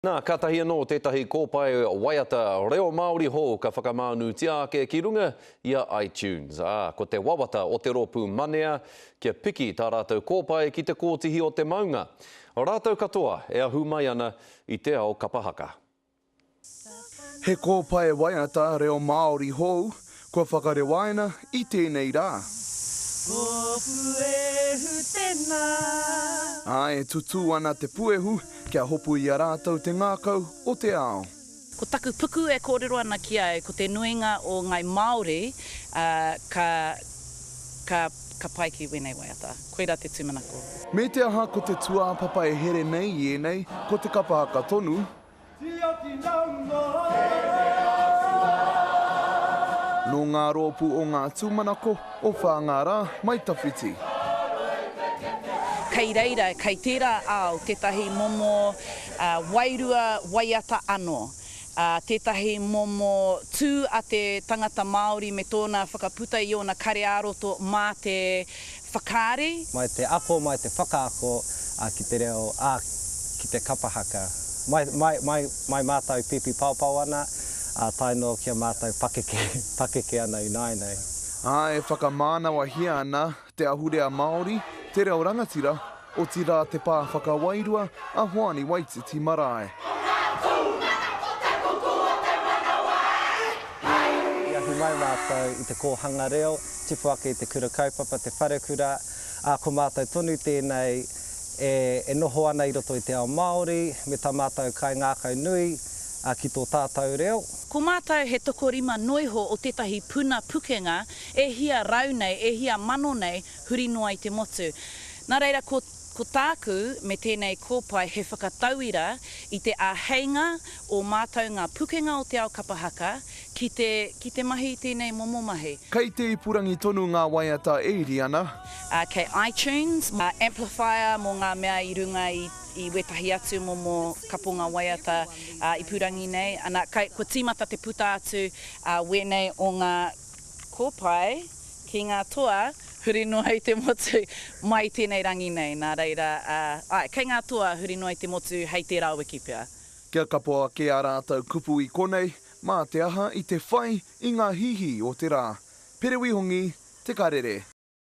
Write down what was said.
Nā, kātahi anō tētahi kōpai waiata reo Māori hou ka whakamānutia ake ki runga ia iTunes. Ko te wawata o te rōpū manea, kia piki tā rātou kōpai ki te kōtihi o te maunga. Rātou katoa e ahu mai ana i te ao kapahaka. He kōpai waiata reo Māori hou, kua whakarewaina i tēnei rā. E tutu ana te puehu, kia hopu i a rātou te ngākau o te ao. Ko taku puku e kōrero ana ki ai, ko te nuinga o ngai Māori, ka pai ki wenei waiata. Koira te tūmanako. Me te aha ko te tuāpapa e here nei i enei, ko te kapahaka tonu. No ngā rōpū o ngā tūmanako o Whangārā mai tawhiti. Kei reira, kei tērā ao, tētahi momo wairua waiata anō. Tētahi momo tū a te tangata Māori me tōna whakaputa i ona kare aroto mā te whakaare. Mai te ako, mai te whakaako ki te reo, ki te kapahaka. Mai mātou pipi paupau ana, taino kia mātou pakeke ana i nainei. E whakamānawa hia ana te ahurea Māori, te reo rangatira o tira te pā whakawairua a Hoani Waititi Marae. Iahi mai mātou i te kōhanga reo, tipu ake i te kura kaupapa, te wharekura, ko mātou tonu tēnei e noho ana i roto i te ao Māori, me tā mātou kai ngākau nui, ki tō tātou reo. Ko mātou he tokorima noiho o tētahi puna pukenga, e hia rau nei, e hia mano nei, huri noa i te motu. Nā reira, ko tāku me tēnei kōpai he whakatauira i te āheinga o mātou ngā pukenga o te ao kapahaka ki te mahi tēnei momo mahi. Kei te ipurangi tonu ngā waiata e iri ana. Kei iTunes, amplifier mō ngā mea i runga i wetahi atu momo kaponga waiata i purangi nei. Ana, ko tīmata te puta atu wenei o ngā kōpai ki ngā toa, huri noa i te motu mai tēnei rangi nei. Nā reira, kei ngā toa huri noa i te motu hei te rā wiki pia. Kia kapoa ke a rātou kupu i konei, mā te aha i te whai i ngā hihi o te rā. Perewihongi, te karere.